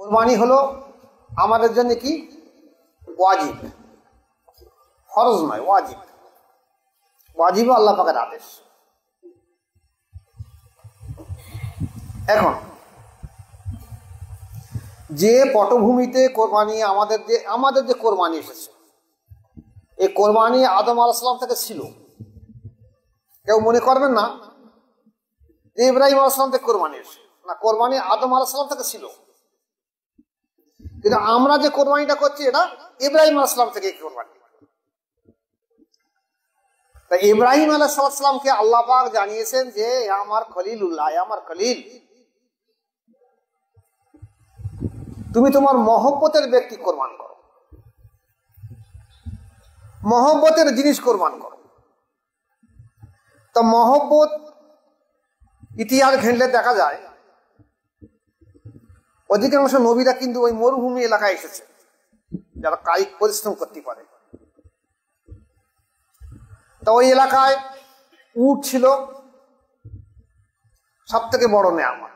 কোরবানি হলো আমাদের জন্য কি ওয়াজিব, ফরজ নয়, ওয়াজিব। ওয়াজিব আল্লাহ পাকের আদেশ। এখন যে পটভূমিতে কোরবানি আমাদের যে কোরবানি এসেছে, এই কোরবানি আদম আলাইহিস সালাম থেকে ছিল। কেউ মনে করবেন না যে ইব্রাহিম আলাইহিস সালাম থেকে কোরবানি এসেছে, না, কোরবানি আদম আলাইহিস সালাম থেকে ছিল। কিন্তু আমরা যে কোরবানিটা করছি এটা ইব্রাহিম আলাইহিস সালাম থেকে কোরবানি। তাই ইব্রাহিম আলাইহিস সালামকে আল্লাহ পাক জানিয়েছেন যে আমার খলিলুল্লাহ, আমার খলিল, তুমি তোমার মহব্বতের ব্যক্তি কোরবান করো, মহব্বতের জিনিস কোরবান করো। তো মহব্বত ইতিহাস ঘেঁটলে দেখা যায় অধিকাংশ নবীরা কিন্তু ওই মরুভূমি এলাকায় এসেছে, যারা কায়িক পরিশ্রম করতে পারে। তো ওই এলাকায় উট ছিল সব থেকে বড় নেয়ামত,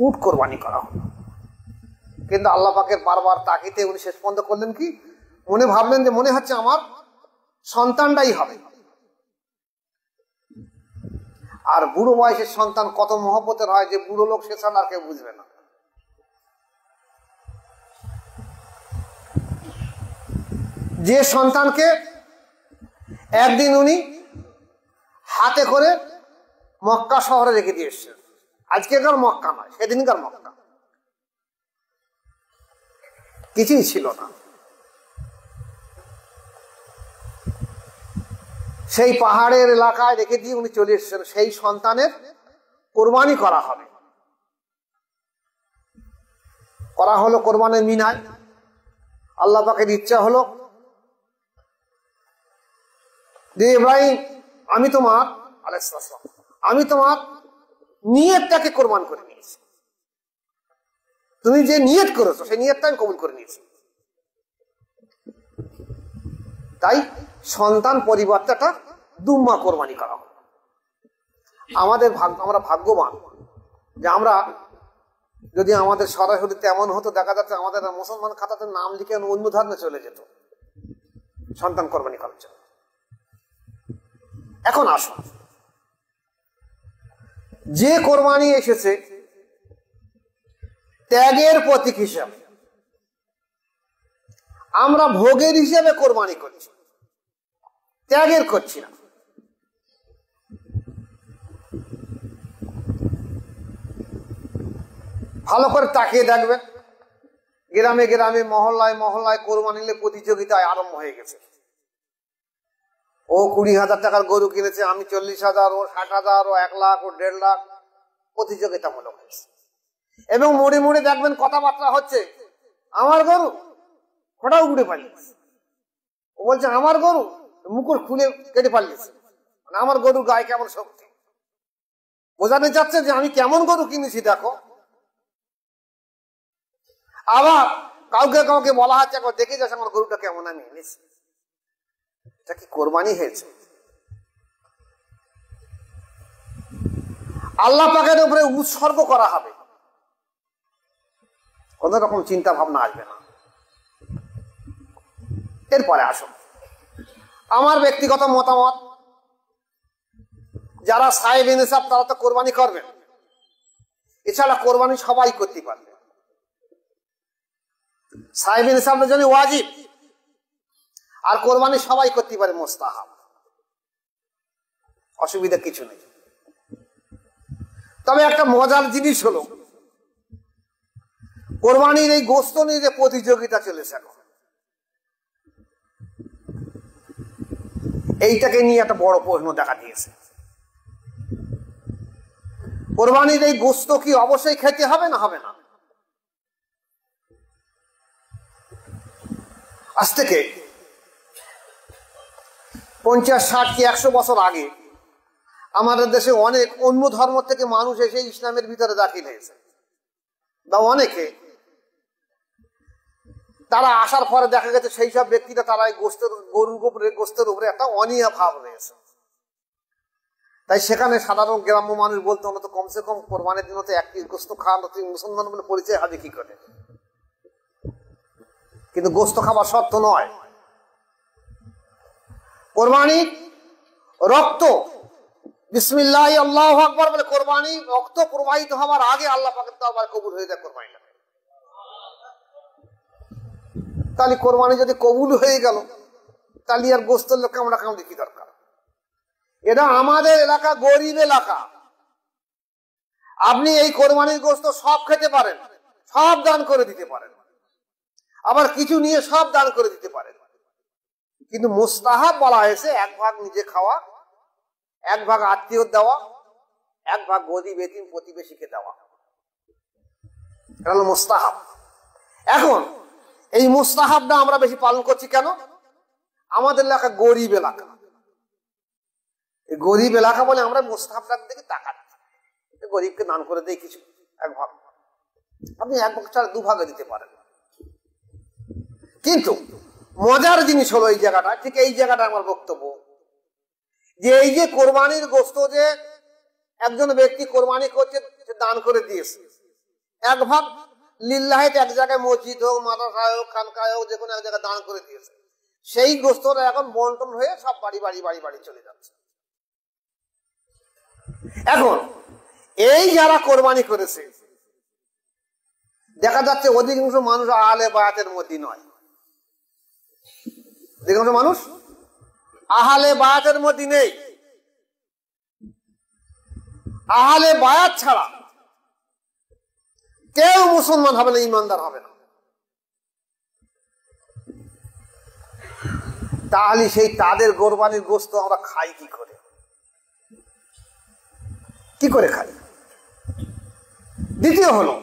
উট কোরবানি করা হলো। কিন্তু আল্লাহ পাকের বারবার তাকিতে উনি শেষ পর্যন্ত করলেন কি, ভাবলেন যে মনে হচ্ছে আমার সন্তানটাই হবে। আর বুড়ো বয়সের সন্তান কত মহব্বতের হয় যে বুড়ো লোক সে ছাড়া আর কেউ বুঝবে না। যে সন্তানকে একদিন উনি হাতে করে মক্কা শহরে রেখে দিয়ে এসছেন, আজকেকার মক্কা নয়, সেদিনকার মক্কা, কিছুই ছিল না। সেই পাহাড়ের এলাকায় রেখে দিয়ে উনি চলে এসেছেন, সেই সন্তানের কোরবানি করা হবে। করা হলো কোরবানের মিনায়। আল্লাহ পাকের ইচ্ছা হলো যে ইব্রাহিম, আমি তোমার আলাইহিস সালাম, আমি তোমার নিয়তটাকে কোরবান করে নিয়েছি। তুমি যে নিয়ত করেছো সেই নিয়তটা আমি কবুল করে নিয়েছি। তাই সন্তান পরিবর্তনটা দুম্মা কোরবানি করা হলো। আমরা ভাগ্যবান যে আমরা যদি আমাদের সরাসরি তেমন হতো, দেখা যাচ্ছে আমাদের মুসলমান খাতাতে নাম লিখে অন্য ধর্মে চলে যেত সন্তান কোরবানি করার জন্য। এখন আসুন, যে কোরবানি এসেছে ত্যাগের প্রতীক হিসাবে, আমরা ভোগের হিসাবে কোরবানি করছি, ত্যাগের করছি না। ভালো করে তাকিয়ে দেখবেন, গ্রামে গ্রামে মহল্লায় মহল্লায় কোরবানি নিলে প্রতিযোগিতায় আরম্ভ হয়ে গেছে। ও 20,000 টাকার গরু কিনেছে, আমি 40,000, ও 60,000, ও 1 লাখ, ও 1.5 লাখ, প্রতিযোগিতামূলক হয়েছে। এবং মোড়ে মোড়ে দেখবেন কথাবার্তা হচ্ছে, আমার গরু খোঁড়া উড়ে পালিয়েছে, ও বলছে আমার গরু মুকুট খুলে কেটে পালিয়েছে, মানে আমার গরু গায়ে কেমন শক্তি, বোঝাতে চাচ্ছে যে আমি কেমন গরু কিনেছি দেখো। আবার কাউকে কাউকে বলা হচ্ছে, একবার দেখে যাচ্ছে আমার গরুটা কেমন আমি এনেছি। এটা কি কোরবানি হয়েছে? আল্লাহ পাকের উপরে উৎসর্গ করা হবে, কোন রকম চিন্তা ভাবনা আসবে না। এরপরে আসুন আমার ব্যক্তিগত মতামত, যারা সাহেব নিসাব তারা তো কোরবানি করবেন, এছাড়া কোরবানি সবাই করতে পারবে। সাহেব নিসাবের জন্য ওয়াজিব, আর কোরবানি সবাই করতে পারে মুস্তাহাব, অসুবিধা কিছু নেই। তবে একটা মজার জিনিস হলো, কোরবানির এই গোশত নিয়ে যে প্রতিযোগিতা চলেছে এখন, এইটাকে নিয়ে একটা বড় প্রশ্ন দেখা দিয়েছে। কোরবানির এই গোশত কি অবশ্যই খেতে হবে না হবে না? আজ থেকে 50, 60 কি 100 বছর আগে আমাদের দেশে অনেক অন্য ধর্ম থেকে মানুষ এসে ইসলামের ভিতরে দাখিল হয়েছে, বা অনেকে তারা আসার পরে দেখা গেছে সেই সব ব্যক্তিরা তারা গরুর গোস্তের উপরে একটা অনীহা ভাব রয়েছে। তাই সেখানে সাধারণ গ্রাম্য মানুষ বলতো না তো কমসে কম কোরবানির দিন তো এক পিস গোস্ত খাওয়ানো, তুই মুসলমান বলে পরিচয় হবে কি করে। কিন্তু গোস্ত খাবার শর্ত নয়, কোরবানির রক্ত বিসমিল্লাহ আল্লাহু আকবার বলে কোরবানি রক্ত প্রবাহিত হওয়ার আগে আল্লাহ পাকের দরবারে কবুল হয়ে যায় কোরবানি। তাহলে কোরবানি যদি কবুল হয়ে গেল তাহলে আর গোস্তের লোক আমরা কামড়ে কি দরকার। এটা আমাদের এলাকা গরিব এলাকা, আপনি এই কোরবানির গোস্ত সব খেতে পারেন, সব দান করে দিতে পারেন, আবার কিছু নিয়ে সব দান করে দিতে পারেন, কিন্তু মুস্তাহাব বলা হয়েছে এক ভাগ নিজে খাওয়া, এক ভাগ আত্মীয় দেওয়া, এক ভাগ গরিব এতিম প্রতিবেশীকে দেওয়া, এটা হলো মুস্তাহাব। এখন এই মুস্তাহাবটা আমরা বেশি পালন করছি কেন? আমাদের এলাকা গরিব এলাকা, এই গরিব এলাকা বলে আমরা মুস্তাহাবটার দিকে তাকাচ্ছি, গরিবকে দান করে দেই কিছু এক ভাগ, আপনি এক ভাগ ছাড়া দুভাগে দিতে পারেন। কিন্তু মজার জিনিস হলো এই জায়গাটা, ঠিক এই জায়গাটা আমার বক্তব্য যে এই যে কোরবানির গোস্ত যে একজন ব্যক্তি কোরবানি করছে দান করে দিয়েছে, এক ভাগ লিল্লাহিতে এক জায়গায় মসজিদ হোক, মাদ্রাসায় হোক, খানকায় হোক, যে কোনো এক জায়গায় দান করে দিয়েছে, সেই গোস্তটা এখন বন্টন হয়ে সব বাড়ি বাড়ি বাড়ি বাড়ি চলে যাচ্ছে। এখন এই যারা কোরবানি করেছে দেখা যাচ্ছে অধিকাংশ মানুষ আহলে বায়াতের মধ্যে নয়, অধিকাংশ মানুষ আহলে বায়াতের মধ্যে নেই। আহলে বায়াত ছাড়া কেউ মুসলমান হবে না, ইমানদার হবে না। তাহলে সেই তাদের কোরবানির গোস্ত আমরা খাই কি করে, কি করে খাই? দ্বিতীয় হলো